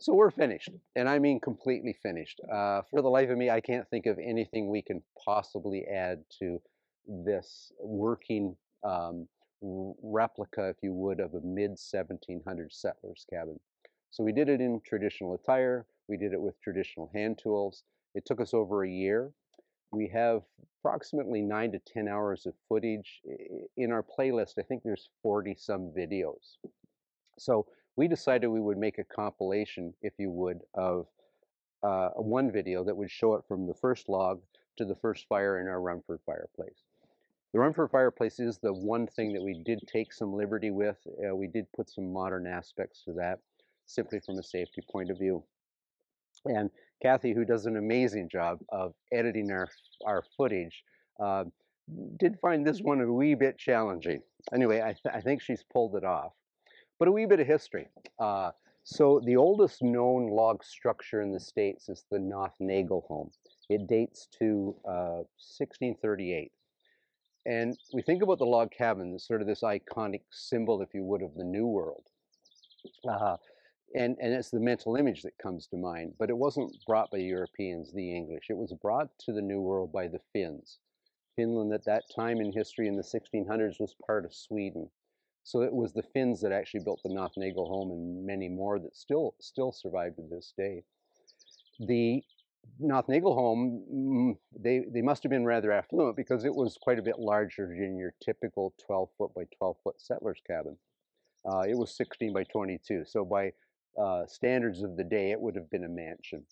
So we're finished, and I mean completely finished. For the life of me, I can't think of anything we can possibly add to this working replica, if you would, of a mid-1700s settler's cabin. So we did it in traditional attire. We did it with traditional hand tools. It took us over a year. We have approximately 9 to 10 hours of footage. In our playlist, I think there's 40-some videos. So we decided we would make a compilation, if you would, of one video that would show it from the first log to the first fire in our Rumford Fireplace. The Rumford Fireplace is the one thing that we did take some liberty with. We did put some modern aspects to that, simply from a safety point of view. And Kathy, who does an amazing job of editing our footage, did find this one a wee bit challenging. Anyway, I think she's pulled it off. But a wee bit of history. So the oldest known log structure in the States is the Nothnagel home. It dates to 1638. And we think about the log cabin as sort of this iconic symbol, if you would, of the New World. And it's the mental image that comes to mind. But it wasn't brought by Europeans, the English. It was brought to the New World by the Finns. Finland at that time in history in the 1600s was part of Sweden. So it was the Finns that actually built the Nothnagel home and many more that still survive to this day. The Nothnagel home, they must have been rather affluent because it was quite a bit larger than your typical 12-foot by 12-foot settler's cabin. It was 16 by 22, so by standards of the day, it would have been a mansion.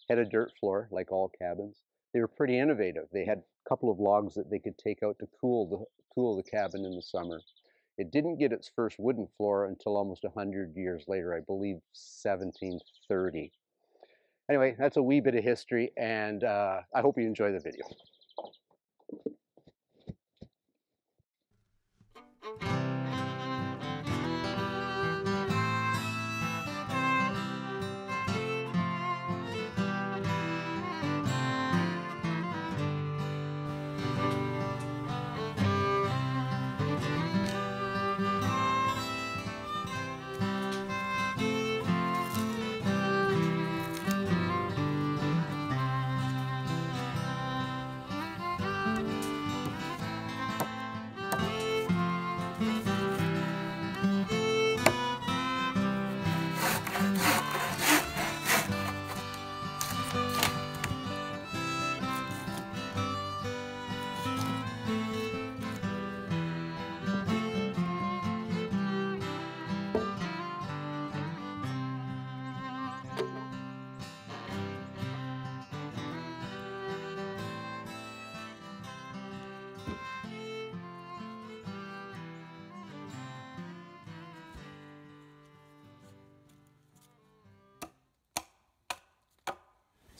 Had a dirt floor, like all cabins. They were pretty innovative. They had a couple of logs that they could take out to cool the cabin in the summer. It didn't get its first wooden floor until almost 100 years later, I believe 1730. Anyway, that's a wee bit of history, and I hope you enjoy the video.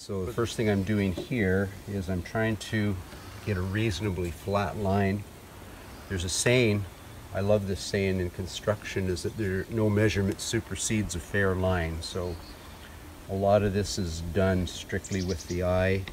So the first thing I'm doing here is I'm trying to get a reasonably flat line. There's a saying, I love this saying in construction, is that no measurement supersedes a fair line. So a lot of this is done strictly with the eye.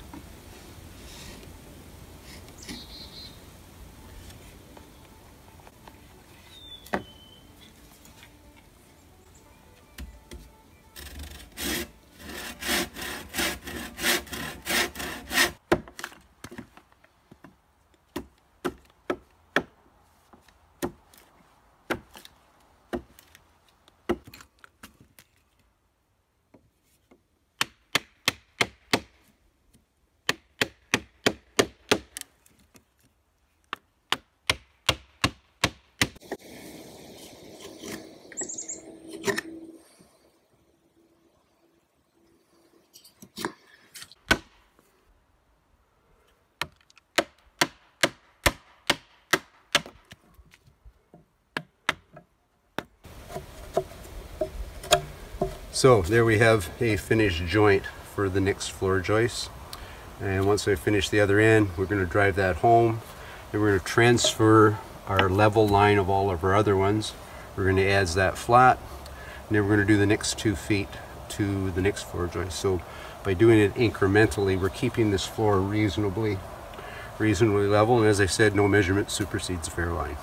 So there we have a finished joint for the next floor joist. And once I finish the other end, we're going to drive that home. And we're going to transfer our level line of all of our other ones. We're going to add that flat. And then we're going to do the next 2 feet to the next floor joist. So by doing it incrementally, we're keeping this floor reasonably level. And as I said, no measurement supersedes a fair line.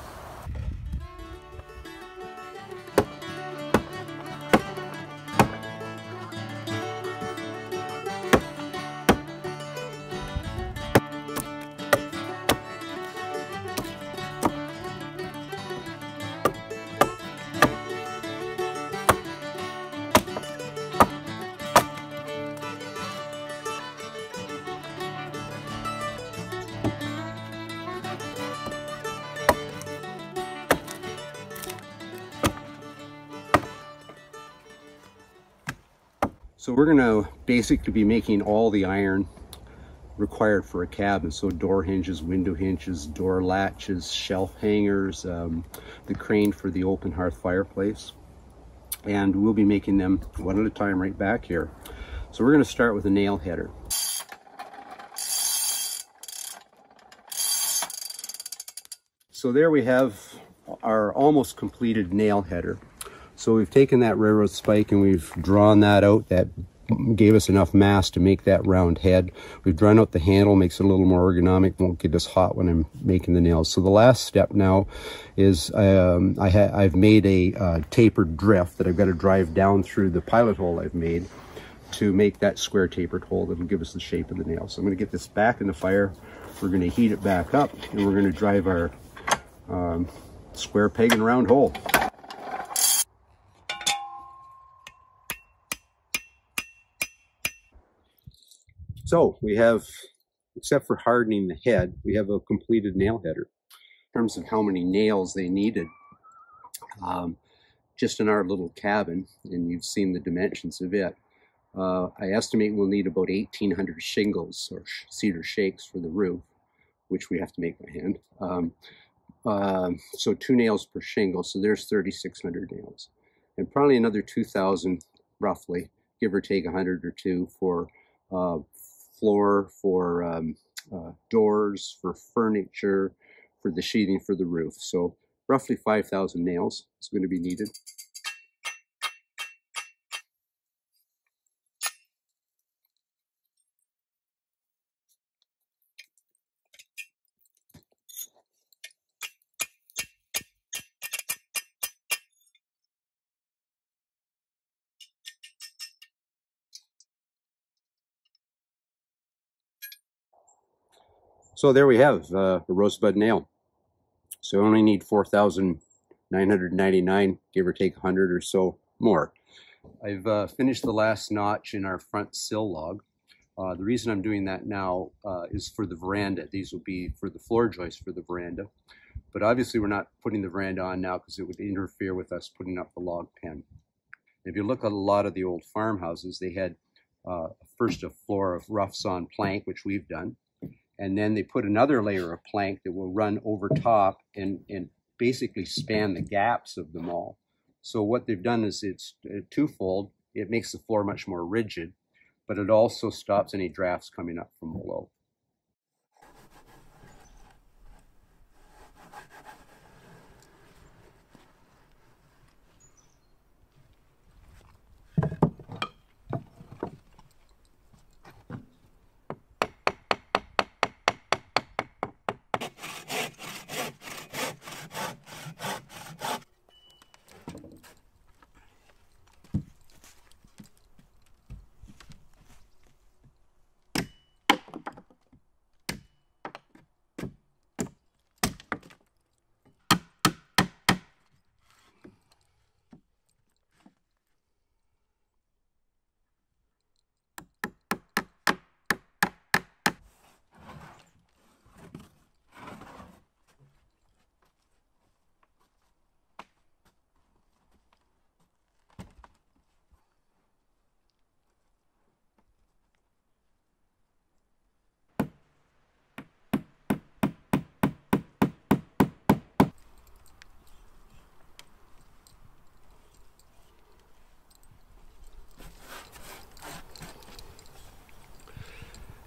So we're going to basically be making all the iron required for a cabin. So door hinges, window hinges, door latches, shelf hangers, the crane for the open hearth fireplace. And we'll be making them one at a time right back here. So we're going to start with a nail header. So there we have our almost completed nail header. So we've taken that railroad spike and we've drawn that out. That gave us enough mass to make that round head. We've drawn out the handle, makes it a little more ergonomic, won't get as hot when I'm making the nails. So the last step now is I've made a tapered drift that I've got to drive down through the pilot hole I've made to make that square tapered hole that'll give us the shape of the nail. So I'm going to get this back in the fire. We're going to heat it back up and we're going to drive our square peg and round hole. So we have, except for hardening the head, we have a completed nail header. In terms of how many nails they needed, just in our little cabin, and you've seen the dimensions of it, I estimate we'll need about 1,800 shingles or cedar shakes for the roof, which we have to make by hand. So 2 nails per shingle, so there's 3,600 nails. And probably another 2,000, roughly, give or take 100 or 2 for floor, for doors, for furniture, for the sheathing for the roof. So roughly 5,000 nails is going to be needed. So there we have a rosebud nail. So we only need 4,999, give or take 100 or so more. I've finished the last notch in our front sill log. The reason I'm doing that now is for the veranda. These will be for the floor joists for the veranda. But obviously we're not putting the veranda on now because it would interfere with us putting up the log pen. If you look at a lot of the old farmhouses, they had first a floor of rough sawn plank, which we've done. And then they put another layer of plank that will run over top and basically span the gaps of them all. So what they've done is it's twofold. It makes the floor much more rigid, but it also stops any drafts coming up from below.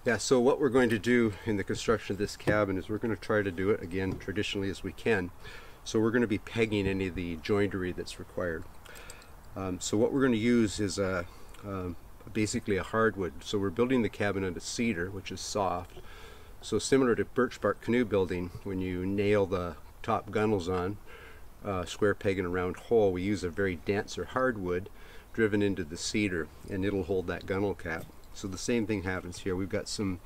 Yeah, so what we're going to do in the construction of this cabin is we're going to try to do it, again, traditionally as we can. So we're going to be pegging any of the joinery that's required. So what we're going to use is basically a hardwood. So we're building the cabin out of cedar, which is soft. So similar to birch bark canoe building, when you nail the top gunnels on, square peg and a round hole, we use a very denser hardwood driven into the cedar, and it'll hold that gunnel cap. So the same thing happens here. We've got some,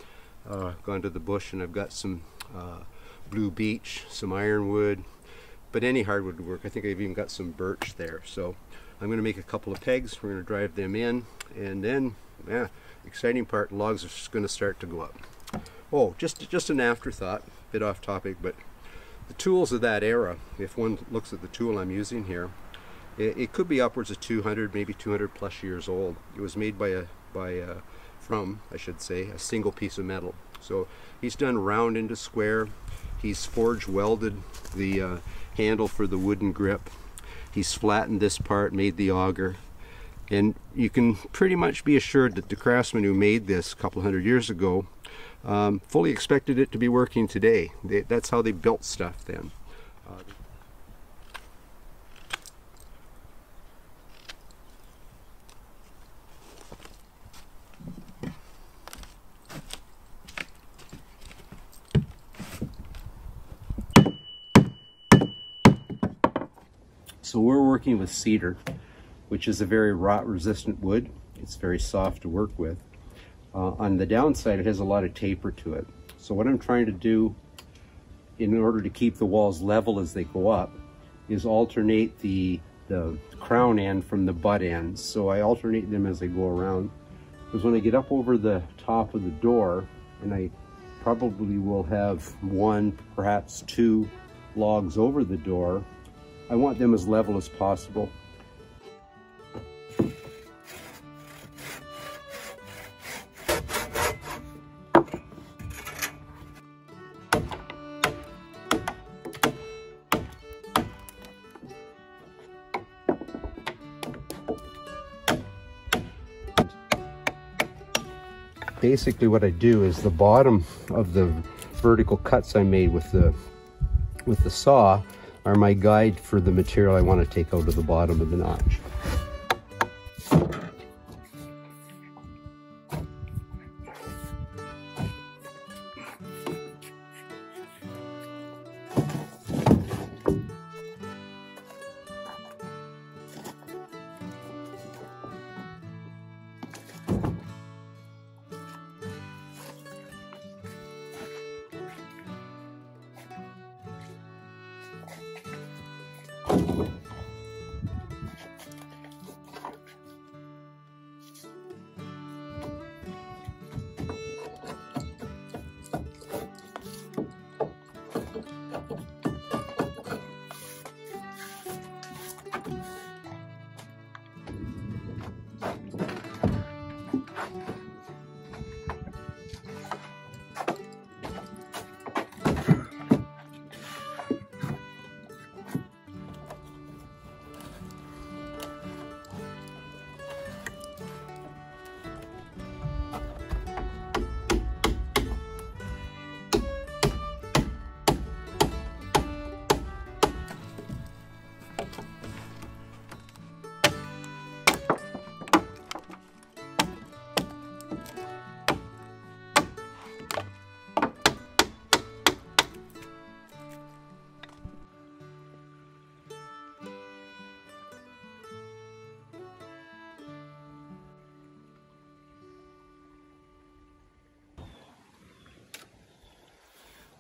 gone to the bush, and I've got some blue beech, some ironwood, but any hardwood would work. I think I've even got some birch there. So I'm going to make a couple of pegs. We're going to drive them in, and then, yeah, exciting part, logs are going to start to go up. Oh, just an afterthought, a bit off topic, but the tools of that era, if one looks at the tool I'm using here, It could be upwards of 200, maybe 200 plus years old. It was made from, I should say, a single piece of metal. So he's done round into square. He's forged welded the handle for the wooden grip. He's flattened this part, made the auger. And you can pretty much be assured that the craftsman who made this a couple hundred years ago fully expected it to be working today. That's how they built stuff then. So we're working with cedar, which is a very rot resistant wood. It's very soft to work with. On the downside, it has a lot of taper to it. So what I'm trying to do in order to keep the walls level as they go up is alternate the crown end from the butt ends. So I alternate them as they go around. Because when I get up over the top of the door, and I probably will have one, perhaps two logs over the door, I want them as level as possible. Basically what I do is the bottom of the vertical cuts I made with the saw are my guide for the material I want to take out of the bottom of the notch.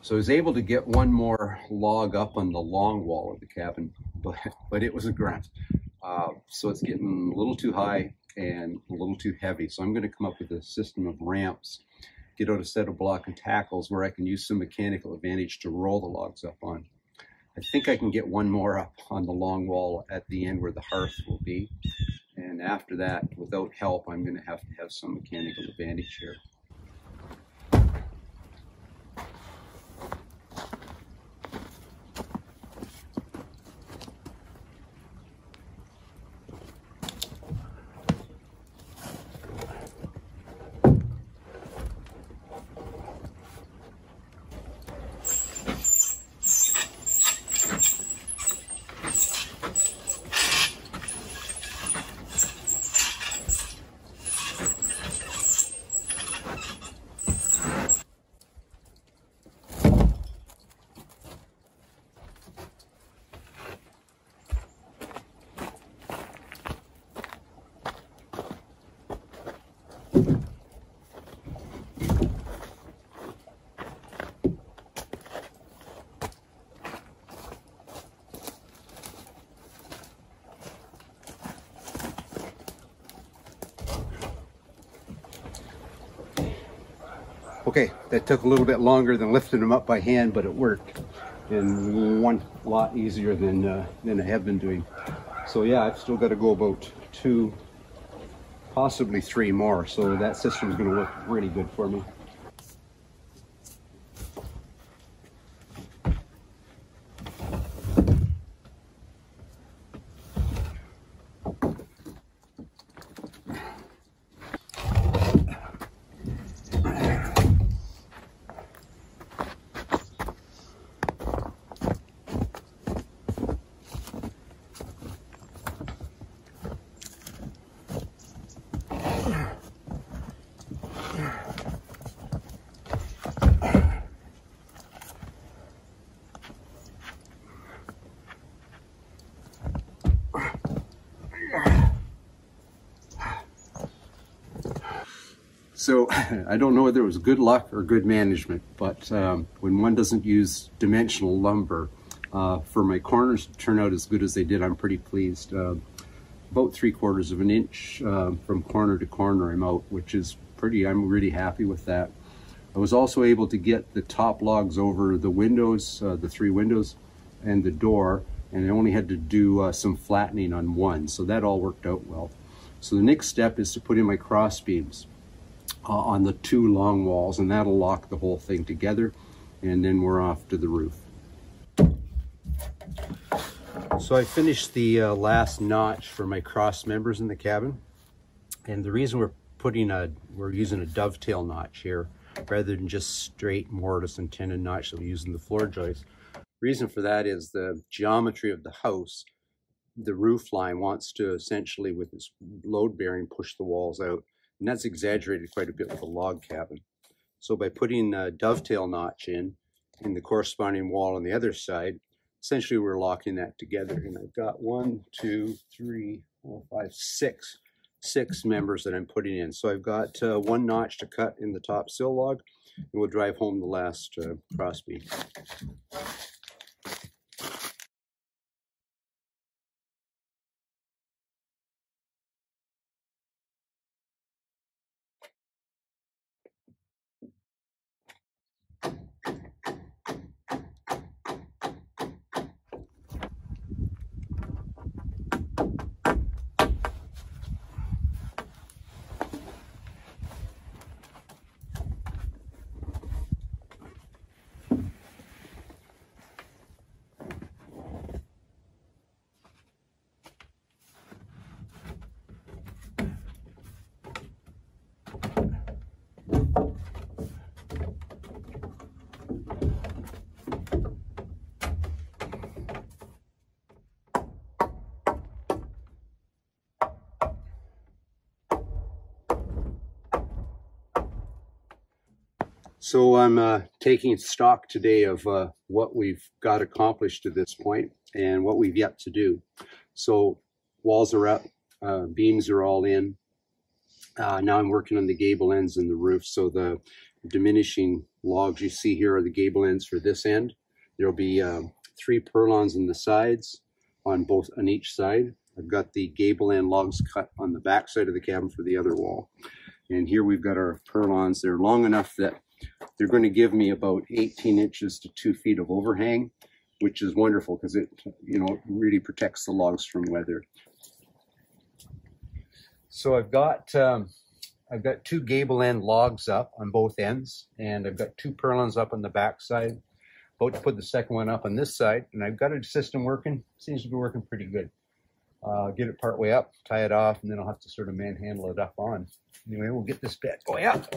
So I was able to get one more log up on the long wall of the cabin, but it was a grunt. So it's getting a little too high and a little too heavy. So I'm going to come up with a system of ramps, get out a set of block and tackles where I can use some mechanical advantage to roll the logs up on. I think I can get one more up on the long wall at the end where the hearth will be. And after that, without help, I'm going to have some mechanical advantage here. Okay, that took a little bit longer than lifting them up by hand, but it worked, and one lot easier than I have been doing. So yeah, I've still got to go about 2, possibly 3 more. So that system is going to work really good for me. So I don't know whether it was good luck or good management, but when one doesn't use dimensional lumber, for my corners to turn out as good as they did, I'm pretty pleased. About 3/4 of an inch from corner to corner I'm out, which is pretty, I'm really happy with that. I was also able to get the top logs over the windows, the 3 windows and the door, and I only had to do some flattening on one, so that all worked out well. So the next step is to put in my cross beams on the 2 long walls, and that'll lock the whole thing together, and then we're off to the roof. So I finished the last notch for my cross members in the cabin, and the reason we're using a dovetail notch here rather than just straight mortise and tenon notch that we use in the floor joists. Reason for that is the geometry of the house. The roof line wants to essentially, with its load bearing, push the walls out, and that's exaggerated quite a bit with a log cabin. So by putting a dovetail notch in the corresponding wall on the other side, essentially we're locking that together. And I've got 1, 2, 3, 4, 5, 6 members that I'm putting in. So I've got 1 notch to cut in the top sill log, and we'll drive home the last cross beam. So I'm taking stock today of what we've got accomplished to this point and what we've yet to do. So walls are up, beams are all in. Now I'm working on the gable ends and the roof. So the diminishing logs you see here are the gable ends for this end. There'll be 3 purlins in the sides on each side. I've got the gable end logs cut on the back side of the cabin for the other wall. And here we've got our purlins. They're long enough that they're going to give me about 18 inches to 2 feet of overhang, which is wonderful because it, really protects the logs from weather. So I've got 2 gable end logs up on both ends, and I've got 2 purlins up on the back side. About to put the second one up on this side, and I've got a system working. Seems to be working pretty good. Get it part way up, tie it off, and then I'll have to sort of manhandle it up on. Anyway, we'll get this bed going up.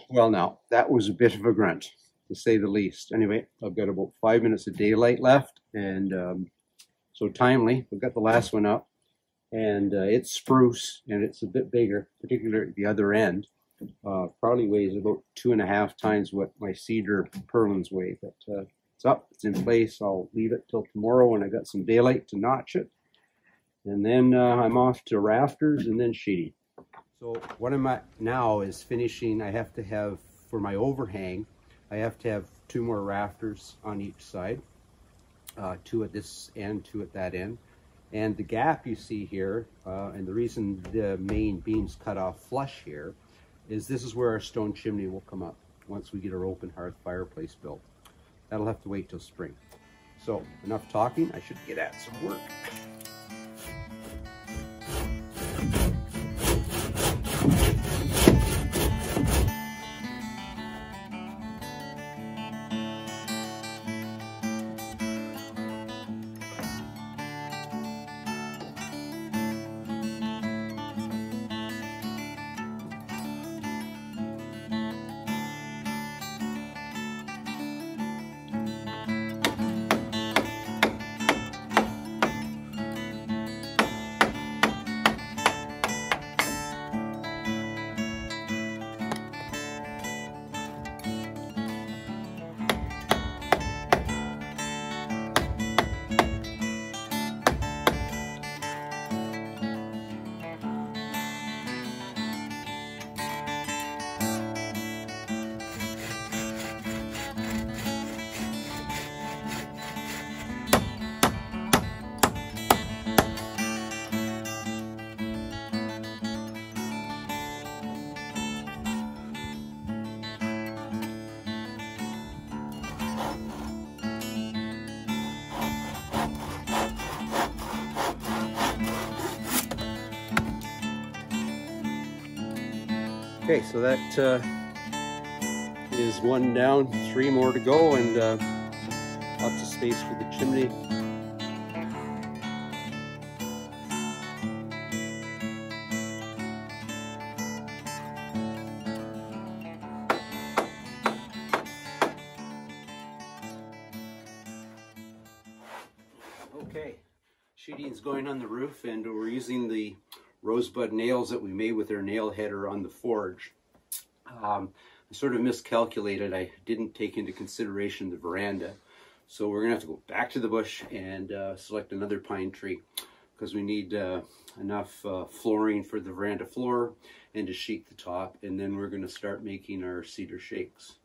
Well, now, that was a bit of a grunt, to say the least. Anyway, I've got about 5 minutes of daylight left, and so timely. We've got the last one up, and it's spruce, and it's a bit bigger, particularly at the other end. Probably weighs about 2.5 times what my cedar purlins weigh, but it's up, it's in place. I'll leave it till tomorrow when I got some daylight to notch it. And then I'm off to rafters and then sheeting. So what I'm at now is finishing. I have to have, for my overhang, I have to have 2 more rafters on each side. 2 at this end, 2 at that end. And the gap you see here, and the reason the main beam's cut off flush here, is this is where our stone chimney will come up once we get our open hearth fireplace built. That'll have to wait till spring. So enough talking, I should get at some work. Okay, so that is 1 down, 3 more to go, and lots of space for the chimney. Okay, sheeting's going on the roof, and we're using the rosebud nails that we made with our nail header on the forge. I sort of miscalculated. I didn't take into consideration the veranda. So we're gonna have to go back to the bush and select another pine tree because we need enough flooring for the veranda floor and to sheet the top. And then we're gonna start making our cedar shakes.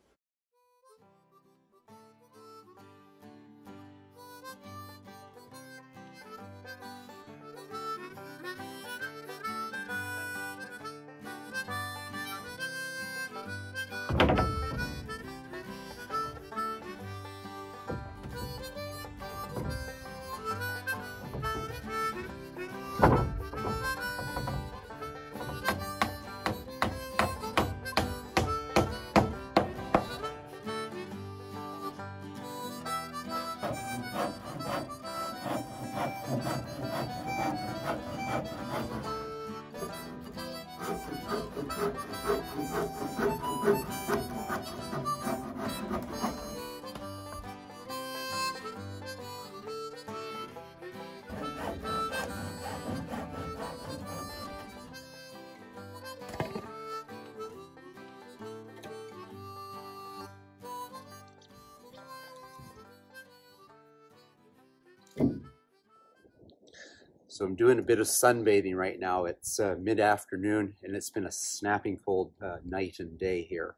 So I'm doing a bit of sunbathing right now. It's mid-afternoon and it's been a snapping cold night and day here.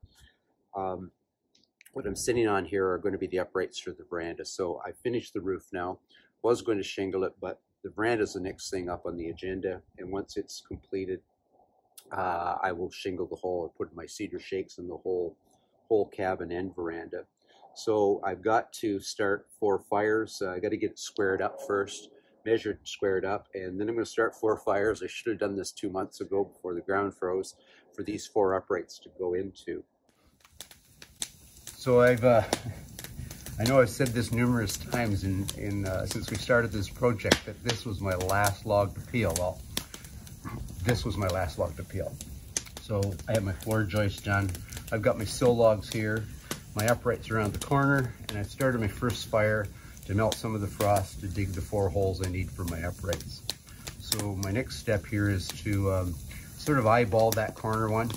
What I'm sitting on here are going to be the uprights for the veranda. So I finished the roof now. Was going to shingle it, but the veranda is the next thing up on the agenda, and once it's completed, I will shingle the whole, or put my cedar shakes in the whole cabin and veranda. So I've got to start 4 fires. I got to get it squared up first, measured, squared up, and then I'm going to start 4 fires. I should have done this 2 months ago before the ground froze, for these 4 uprights to go into. So I know I've said this numerous times since we started this project, that this was my last log to peel. Well, this was my last log to peel. So I have my floor joist done. I've got my sill logs here, my uprights around the corner, and I started my first fire to melt some of the frost to dig the 4 holes I need for my uprights. So my next step here is to sort of eyeball that corner one,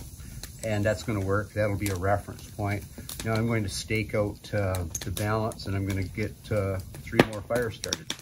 and that's going to work. That'll be a reference point. Now I'm going to stake out the balance, and I'm going to get 3 more fires started.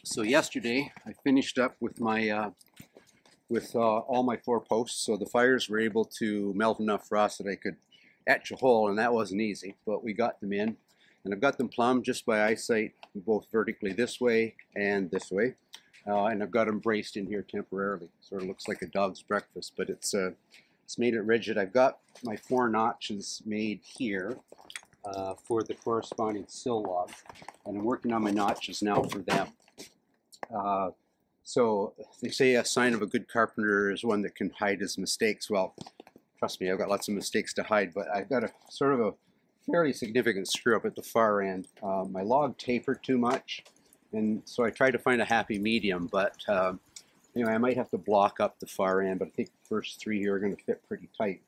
So yesterday I finished up with my all my 4 posts, so the fires were able to melt enough frost that I could etch a hole, and that wasn't easy, but we got them in, and I've got them plumbed just by eyesight, both vertically this way and this way, and I've got them braced in here temporarily. Sort of looks like a dog's breakfast, but it's made it rigid. I've got my 4 notches made here for the corresponding sill logs, and I'm working on my notches now for them. So they say a sign of a good carpenter is one that can hide his mistakes. Well, trust me, I've got lots of mistakes to hide, but I've got a sort of a fairly significant screw up at the far end. My log tapered too much, and so I tried to find a happy medium, but anyway, I might have to block up the far end, but I think the first 3 here are going to fit pretty tight.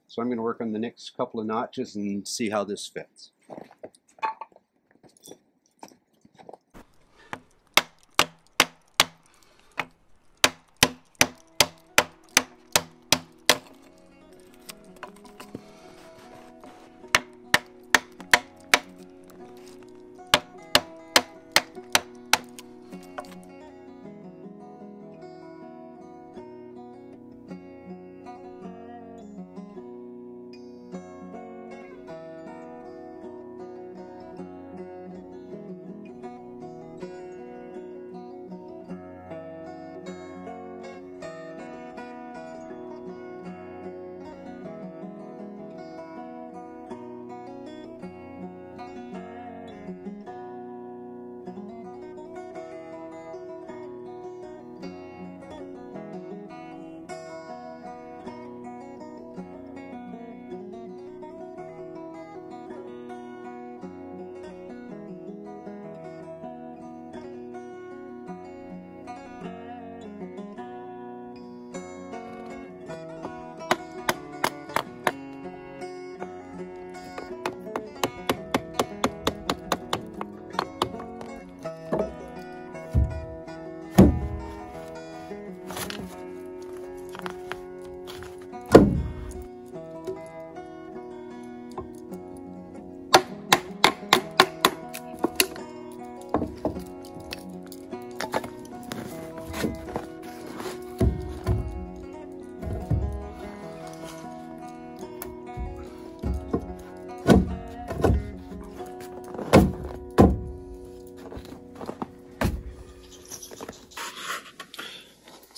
So I'm going to work on the next couple of notches and see how this fits.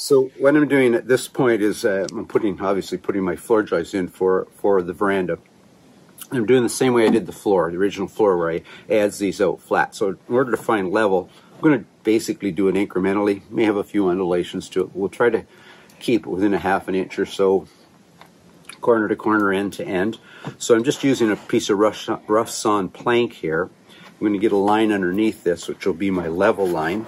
So what I'm doing at this point is I'm obviously putting my floor joists in for the veranda. I'm doing the same way I did the floor, the original floor, where I adds these out flat. So in order to find level, I'm going to basically do it incrementally. May have a few undulations to it. We'll try to keep it within a ½ an inch or so, corner to corner, end to end. So I'm just using a piece of rough sawn plank here. I'm going to get a line underneath this, which will be my level line.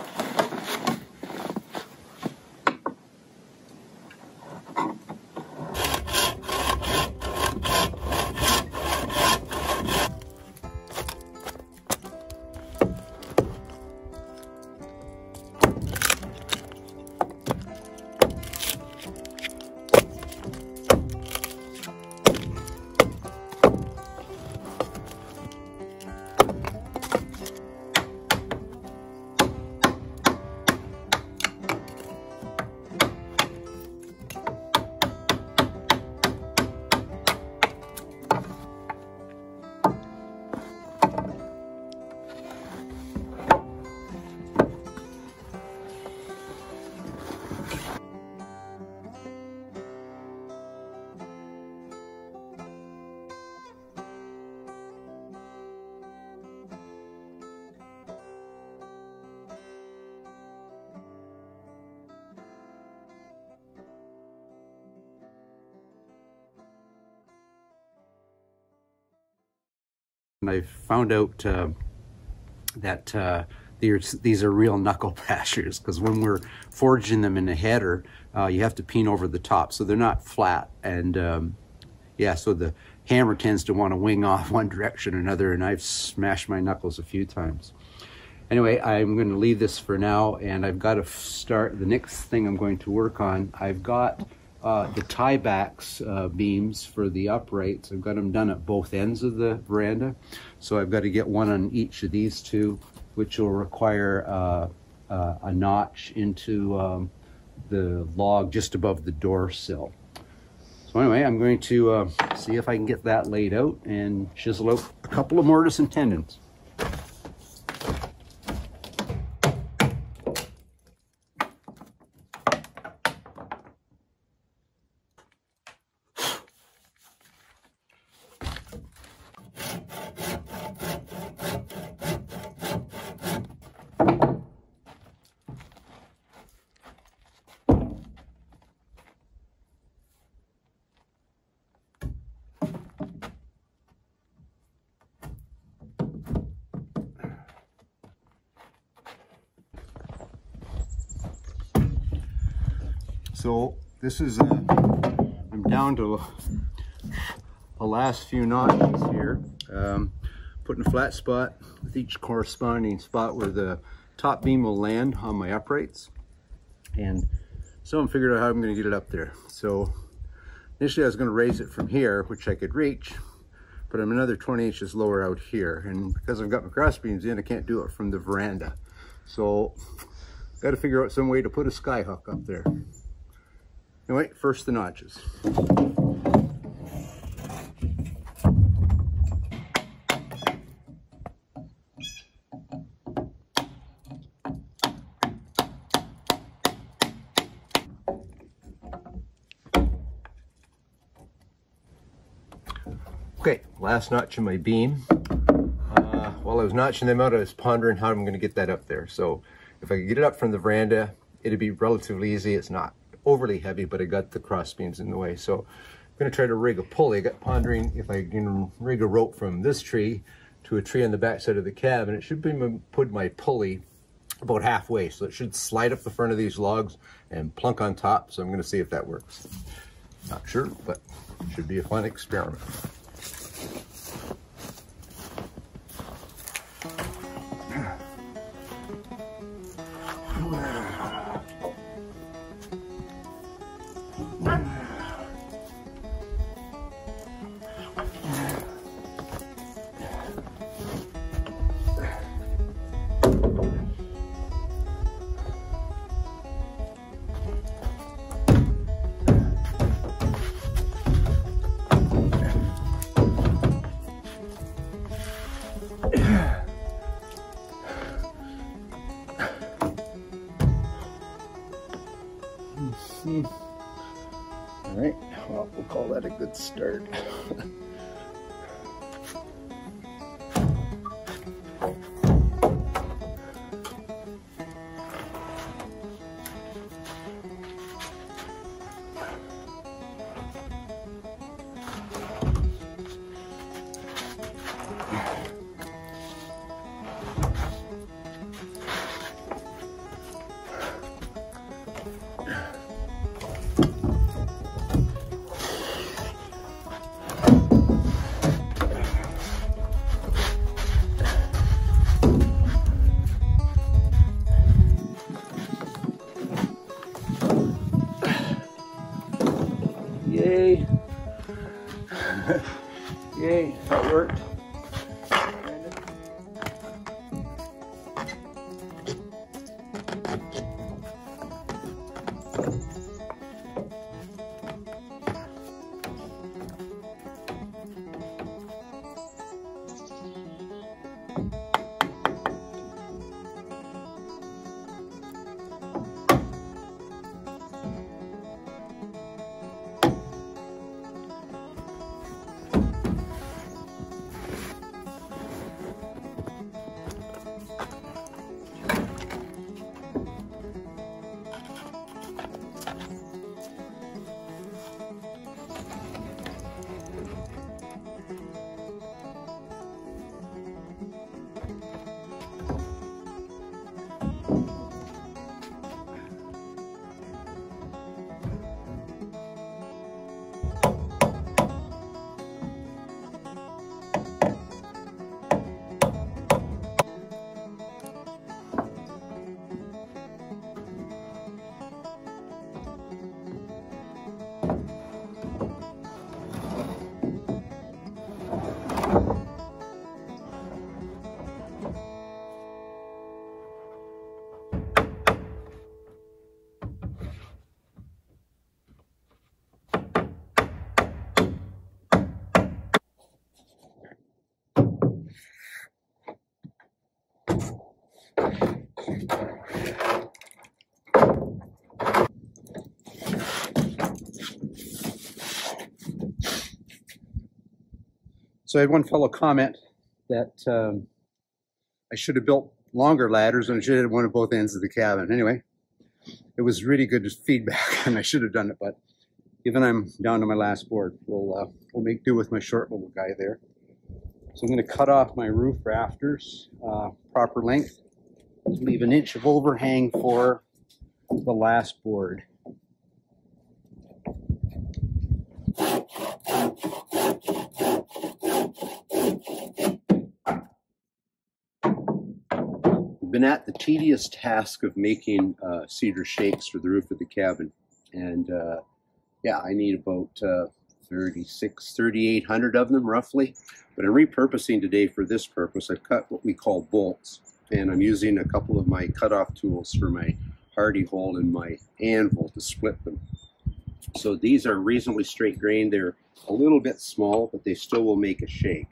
And I found out that these are real knuckle bashers, because when we're forging them in a header, you have to peen over the top, so they're not flat. And yeah, so the hammer tends to want to wing off one direction or another, and I've smashed my knuckles a few times. Anyway, I'm going to leave this for now, and I've got to start the next thing I'm going to work on. I've got the tie-backs beams for the uprights. I've got them done at both ends of the veranda, so I've got to get one on each of these two, which will require a notch into the log just above the door sill. So anyway, I'm going to see if I can get that laid out and chisel out a couple of mortise and tendons. So this is, I'm down to the last few notches here. Putting a flat spot with each corresponding spot where the top beam will land on my uprights. And so I'm figuring out how I'm going to get it up there. So initially I was going to raise it from here, which I could reach, but I'm another 20 inches lower out here. And because I've got my cross beams in, I can't do it from the veranda. So got to figure out some way to put a sky hook up there. Anyway, first the notches. Okay, last notch in my beam. While I was notching them out, I was pondering how I'm going to get that up there. So if I could get it up from the veranda, it'd be relatively easy. It's not overly heavy, but I got the cross beams in the way. So I'm going to try to rig a pulley. I got pondering if I can rig a rope from this tree to a tree on the back side of the cabin. It should be put my pulley about halfway, so it should slide up the front of these logs and plunk on top. So I'm going to see if that works. Not sure, but it should be a fun experiment. All right, well, we'll call that a good start. Yay! Yay, that worked. So I had one fellow comment that I should have built longer ladders and I should have one at both ends of the cabin. Anyway, it was really good feedback and I should have done it, but given I'm down to my last board, we'll make do with my short little guy there. So I'm going to cut off my roof rafters, proper length, leave an inch of overhang for the last board. Been at the tedious task of making cedar shakes for the roof of the cabin, and yeah, I need about 3,800 of them roughly, but I'm repurposing today for this purpose. I've cut what we call bolts, and I'm using a couple of my cutoff tools for my hardy hole and my anvil to split them. So these are reasonably straight grain. They're a little bit small, but they still will make a shake.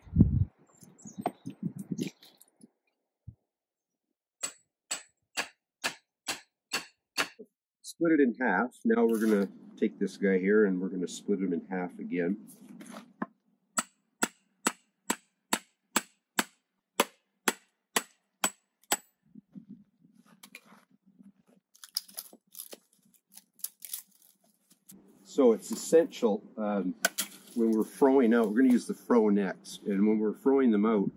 Split it in half. Now we're going to take this guy here and we're going to split him in half again. So it's essential when we're throwing out, we're going to use the throw next, and when we're throwing them out,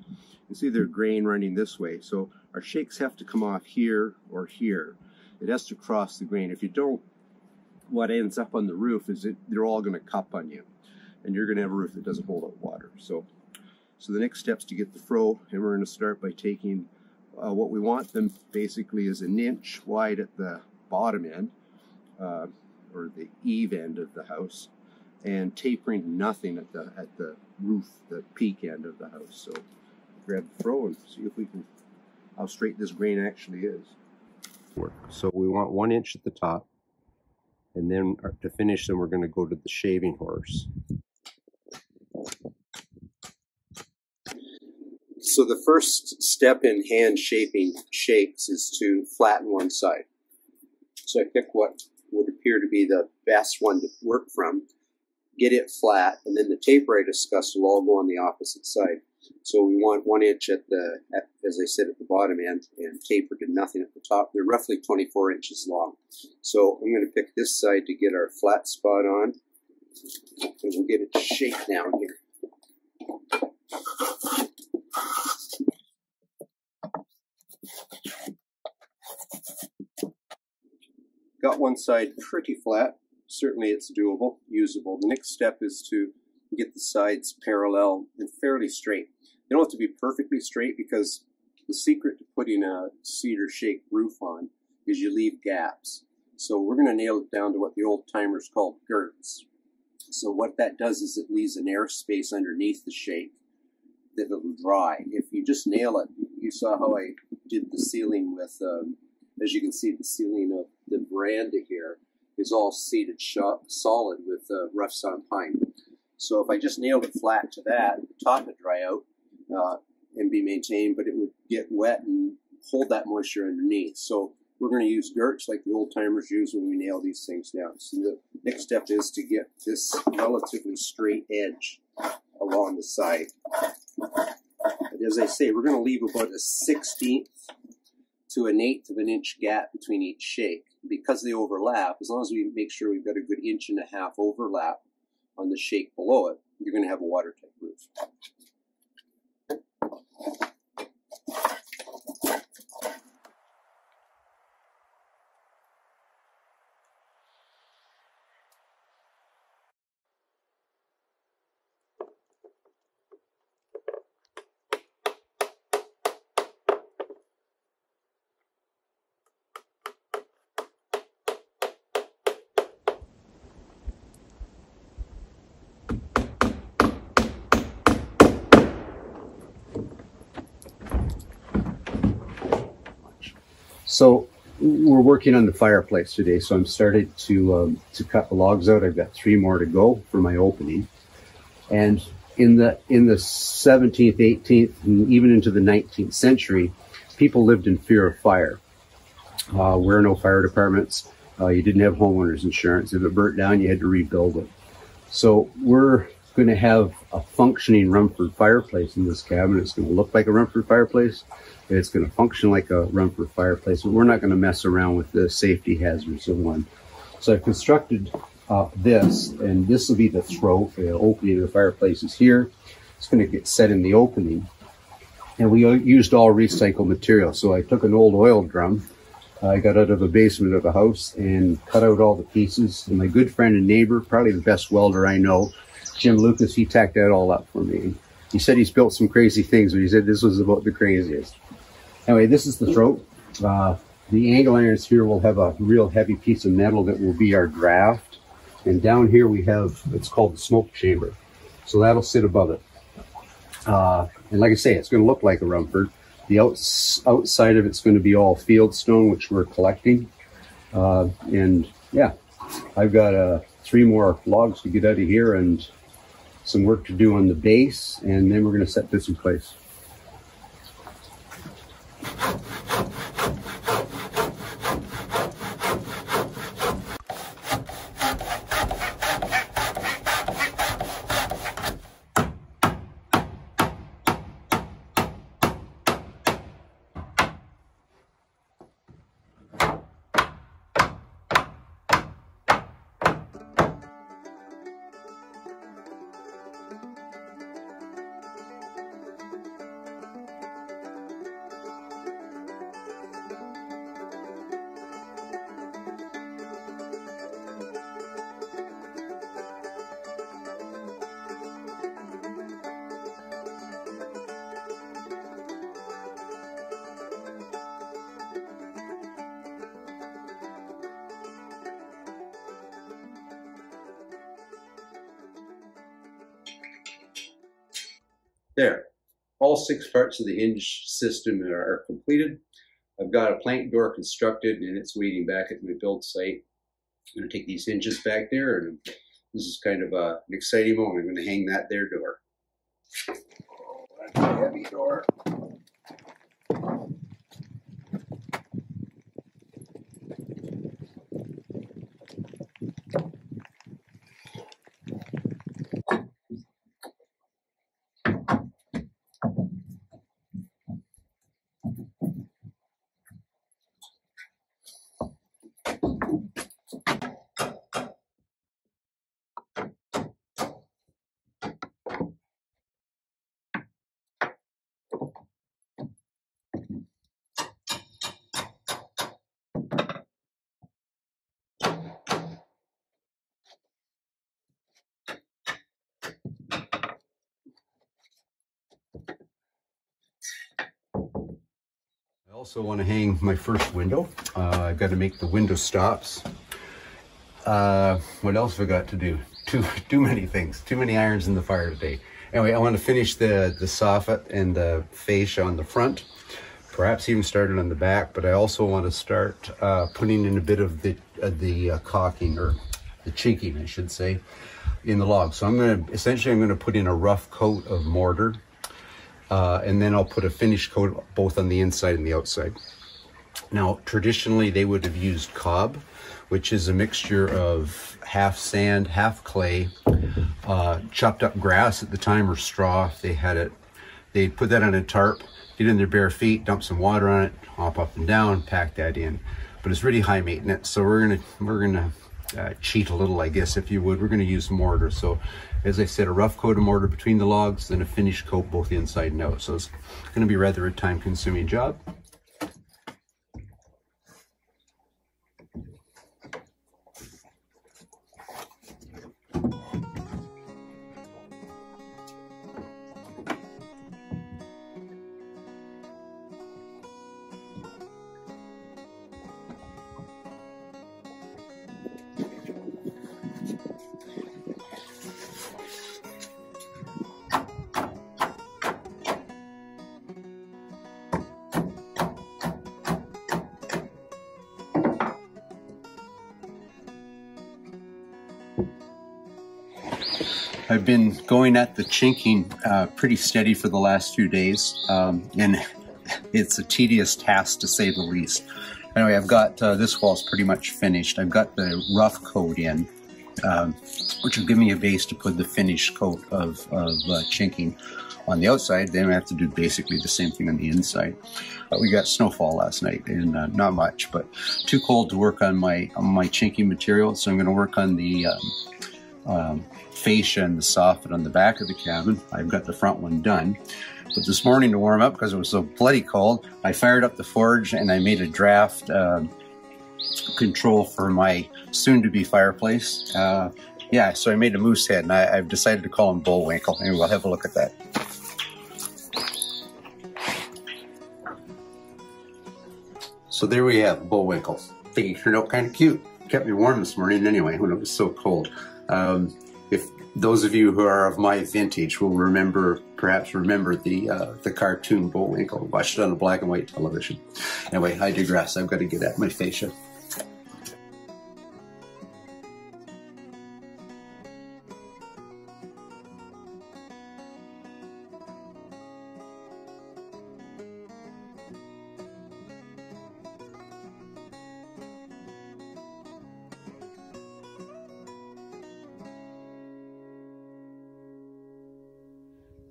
you see their grain running this way. So our shakes have to come off here or here. It has to cross the grain. If you don't, what ends up on the roof is they're all going to cup on you, and you're going to have a roof that doesn't hold out water. So the next step's to get the throw, and we're going to start by taking what we want them basically is an inch wide at the bottom end, or the eave end of the house, and tapering nothing at the roof, the peak end of the house. So grab the throw and see if we can, how straight this grain actually is. So we want 1 inch at the top, and then to finish them we're going to go to the shaving horse. So the first step in hand shaping shakes is to flatten one side. So I pick what would appear to be the best one to work from. Get it flat, and then the taper I discussed will all go on the opposite side. So we want 1 inch at as I said, at the bottom end, and taper to nothing at the top. They're roughly 24 inches long. So I'm going to pick this side to get our flat spot on, and we'll get it shaped down here. Got one side pretty flat. Certainly it's doable, usable. The next step is to get the sides parallel and fairly straight. They don't have to be perfectly straight, because the secret to putting a cedar shake roof on is you leave gaps. So we're going to nail it down to what the old timers called girts. So what that does is it leaves an air space underneath the shake that will dry. If you just nail it, you saw how I did the ceiling with, as you can see, the ceiling of the veranda here is all seated solid with rough sawn pine. So if I just nailed it flat to that, the top would dry out and be maintained, but it would get wet and hold that moisture underneath. So we're going to use girts like the old timers use when we nail these things down. So the next step is to get this relatively straight edge along the side. But as I say, we're going to leave about a 1/16 to 1/8 of an inch gap between each shake. Because they overlap, as long as we make sure we've got a good 1.5 inch overlap on the shake below it, you're going to have a watertight roof. So we're working on the fireplace today, so I'm starting to cut the logs out. I've got 3 more to go for my opening. And in the 17th, 18th, and even into the 19th century, people lived in fear of fire. Where no fire departments, you didn't have homeowners insurance. If it burnt down, you had to rebuild it. So we're going to have a functioning Rumford fireplace in this cabin. It's going to look like a Rumford fireplace. It's going to function like a Rumford fireplace, but we're not going to mess around with the safety hazards of one. So I've constructed this, and this will be the throat. The opening of the fireplace is here. It's going to get set in the opening. And we used all recycled material. So I took an old oil drum. I got out of the basement of the house and cut out all the pieces. And my good friend and neighbor, probably the best welder I know, Jim Lucas, he tacked that all up for me. He said he's built some crazy things, but he said this was about the craziest. Anyway, this is the throat. The angle irons here will have a real heavy piece of metal that will be our draft. And down here we have, it's called the smoke chamber. So that'll sit above it. And like I say, it's going to look like a Rumford. The outside of it's going to be all field stone, which we're collecting. And yeah, I've got 3 more logs to get out of here and some work to do on the base, and then we're going to set this in place. There, all 6 parts of the hinge system are completed. I've got a plank door constructed and it's waiting back at my build site. I'm going to take these hinges back there, and this is kind of an exciting moment. I'm going to hang that there door. Oh, that's a heavy door. also want to hang my first window. I've got to make the window stops. What else have I got to do? Too many things. Too many irons in the fire today. Anyway, I want to finish the soffit and the fascia on the front. Perhaps even started on the back, but I also want to start putting in a bit of the caulking, or the chinking, I should say, in the log. So I'm going to put in a rough coat of mortar, and then I'll put a finish coat both on the inside and the outside. Now, traditionally they would have used cob, which is a mixture of half sand, half clay, chopped up grass at the time, or straw if they had it. They'd put that on a tarp, get in their bare feet, dump some water on it, hop up and down, pack that in. But it's really high maintenance, so we're gonna cheat a little, I guess, if you would. We're gonna use mortar. So, as I said, a rough coat of mortar between the logs, then a finish coat both inside and out. So it's gonna be rather a time-consuming job. I've been going at the chinking pretty steady for the last few days, and it's a tedious task to say the least. Anyway, I've got this wall's pretty much finished. I've got the rough coat in, which will give me a base to put the finish coat of chinking on the outside. Then I have to do basically the same thing on the inside. We got snowfall last night, and not much, but too cold to work on my chinking material. So I'm going to work on the fascia and the soffit on the back of the cabin. I've got the front one done. But this morning, to warm up, because it was so bloody cold, I fired up the forge and I made a draft control for my soon-to-be fireplace. Yeah, so I made a moose head, and I've decided to call him Bullwinkle, and we'll have a look at that. So there we have Bullwinkle. I think he turned out kind of cute. Kept me warm this morning anyway when it was so cold. If those of you who are of my vintage will perhaps remember the cartoon Bullwinkle, watched it on a black and white television. Anyway, I digress. I've got to get at my fascia.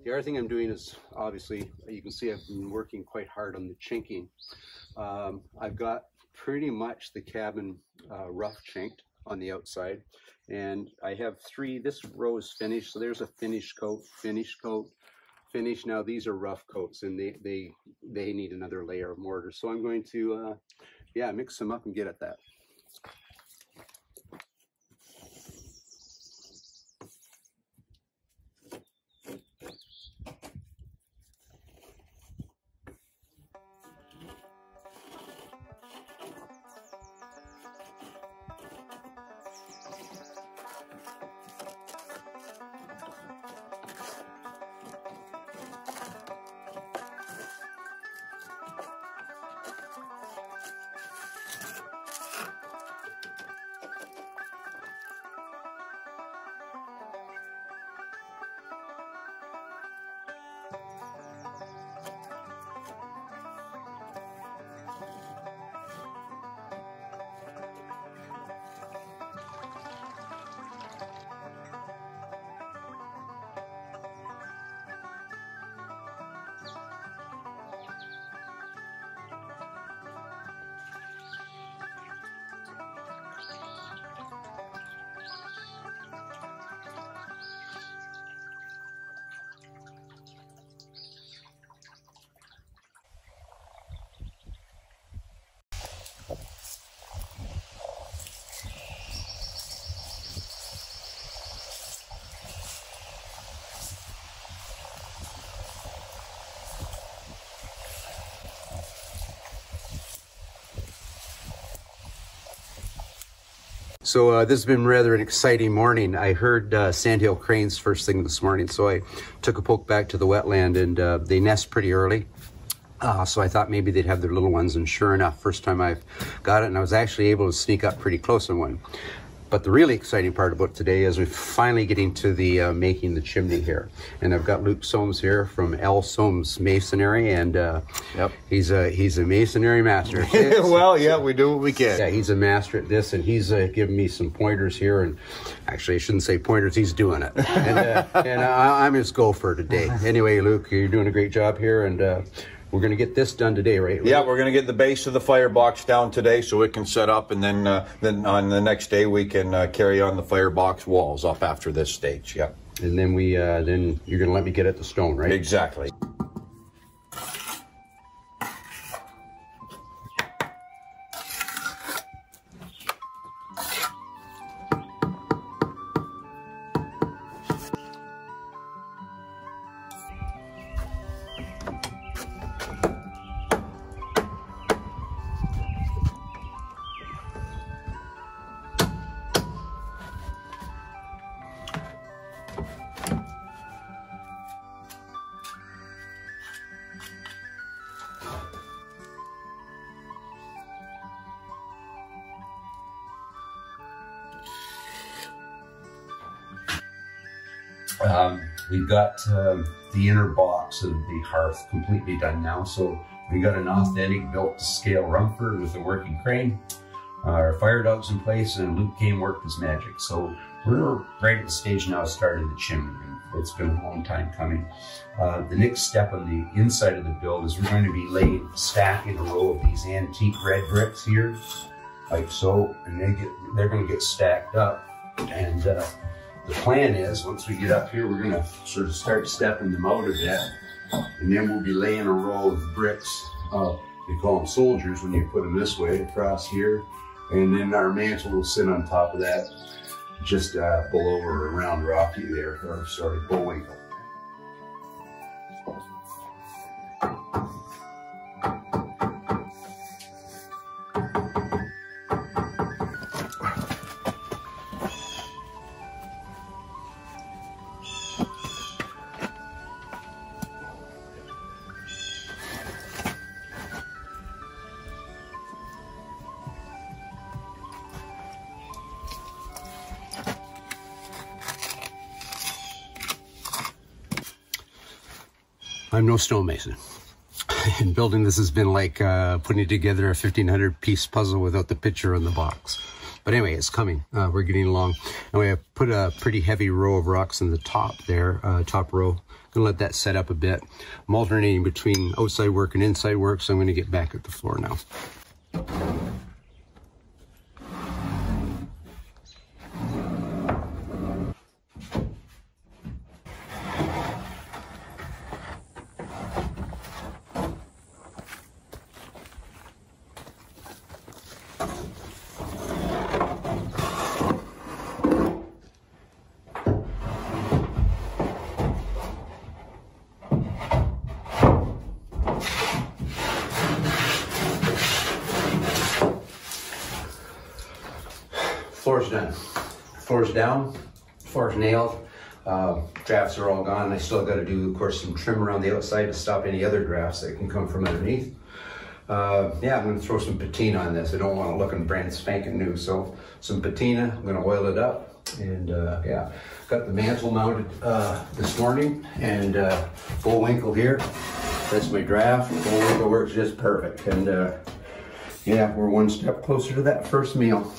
The other thing I'm doing is, obviously, you can see I've been working quite hard on the chinking. I've got pretty much the cabin rough chinked on the outside, and I have this row is finished, so there's a finish coat, finish coat, finish. Now these are rough coats, and they need another layer of mortar. So I'm going to, yeah, mix them up and get at that. So this has been rather an exciting morning. I heard sandhill cranes first thing this morning, so I took a poke back to the wetland, and they nest pretty early. So I thought maybe they'd have their little ones, and sure enough, first time I've got it, and I was actually able to sneak up pretty close on one. But the really exciting part about today is we're finally getting to the making the chimney here. And I've got Luke Solmes here from L. Solmes Masonry, and yep. he's a masonry master. Well, yeah, we do what we can. Yeah, he's a master at this, and he's given me some pointers here. And actually, I shouldn't say pointers, he's doing it. And I'm his gopher today. Anyway, Luke, you're doing a great job here, and we're going to get this done today, right? Yeah, we're going to get the base of the firebox down today so it can set up, and then on the next day we can carry on the firebox walls up after this stage. Yeah. And then then you're going to let me get at the stone, right? Exactly. We've got the inner box of the hearth completely done now, so we got an authentic built-to-scale Rumford with a working crane. Our fire dog's in place, and Luke came worked his magic. So we're right at the stage now of starting the chimney, and it's been a long time coming. The next step on the inside of the build is we're going to be stacking a row of these antique red bricks here, like so, and they're going to get stacked up. And the plan is, once we get up here, we're going to sort of start stepping them out a bit, and then we'll be laying a row of bricks. They call them soldiers when you put them this way across here, and then our mantle will sit on top of that, just below or around Rocky there, or sorry, Bullwinkle. I'm no stonemason, and building this has been like putting together a 1,500-piece puzzle without the picture in the box. But anyway, it's coming. We're getting along. And we have put a pretty heavy row of rocks in the top there, top row. Gonna let that set up a bit. I'm alternating between outside work and inside work, so I'm gonna get back at the floor now. Floor's done. Floor's down, floor's nailed. Drafts are all gone. I still got to do, of course, some trim around the outside to stop any other drafts that can come from underneath. Yeah, I'm going to throw some patina on this. I don't want it looking brand spanking new, so some patina. I'm going to oil it up, and yeah, got the mantle mounted this morning, and Bullwinkle here. That's my draft. Bullwinkle works just perfect, and yeah, we're one step closer to that first meal.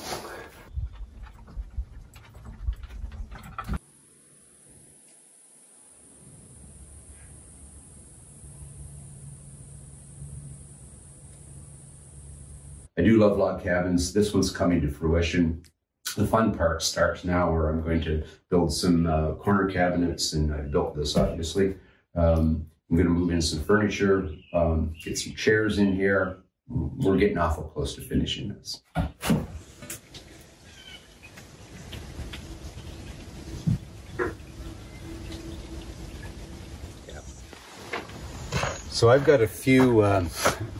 I do love log cabins. This one's coming to fruition. The fun part starts now, where I'm going to build some corner cabinets, and I built this obviously. I'm going to move in some furniture, get some chairs in here. We're getting awful close to finishing this. So So I've got a few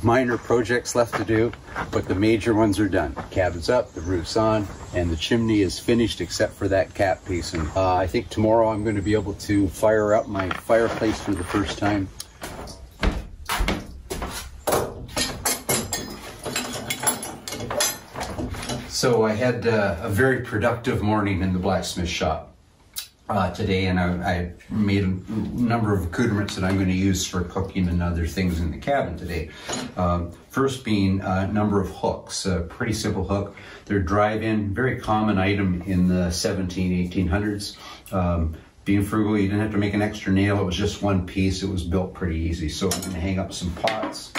minor projects left to do, but the major ones are done. Cabin's up, the roof's on, and the chimney is finished except for that cap piece. And I think tomorrow I'm going to be able to fire up my fireplace for the first time. So I had a very productive morning in the blacksmith shop today, and I made a number of accouterments that I'm going to use for cooking and other things in the cabin today. First being a number of hooks, a pretty simple hook. They're drive-in, very common item in the 1800s. Being frugal, you didn't have to make an extra nail. It was just one piece. It was built pretty easy. So I'm going to hang up some pots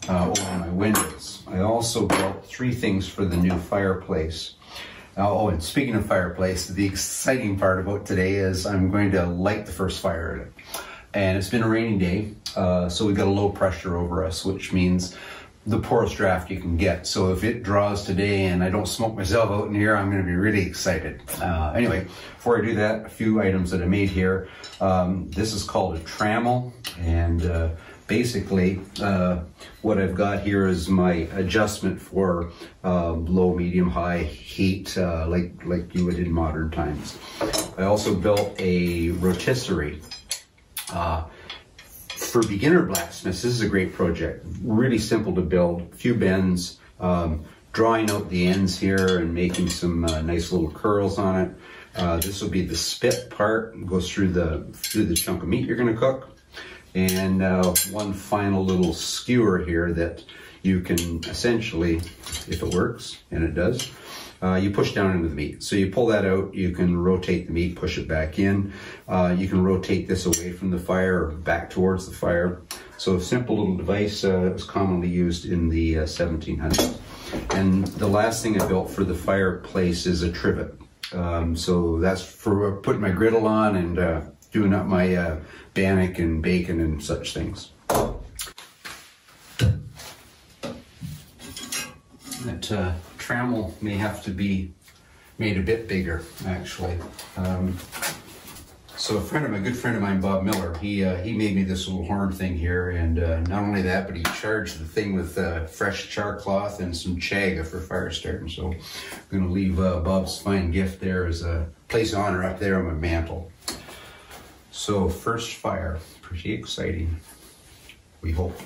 over my windows. I also built 3 things for the new fireplace. Oh, and speaking of fireplace, the exciting part about today is I'm going to light the first fire in it. And it's been a rainy day, so we've got a low pressure over us, which means the poorest draft you can get. So if it draws today and I don't smoke myself out in here, I'm going to be really excited. Anyway, before I do that, a few items that I made here. This is called a trammel, and basically, what I've got here is my adjustment for low, medium, high heat, like you would in modern times. I also built a rotisserie. For beginner blacksmiths, this is a great project. Really simple to build, a few bends, drawing out the ends here and making some nice little curls on it. This will be the spit part, it goes through the chunk of meat you're going to cook. And one final little skewer here that you can essentially, if it works, and it does, you push down into the meat. So you pull that out, you can rotate the meat, push it back in. You can rotate this away from the fire or back towards the fire. So a simple little device was commonly used in the 1700s. And the last thing I built for the fireplace is a trivet. So that's for putting my griddle on and doing up my bannock and bacon and such things. That trammel may have to be made a bit bigger, actually. So a good friend of mine, Bob Miller, he made me this little horn thing here, and not only that, but he charged the thing with fresh char cloth and some chaga for fire starting. So I'm going to leave Bob's fine gift there as a place of honor up there on my mantle. So first fire, pretty exciting, we hope.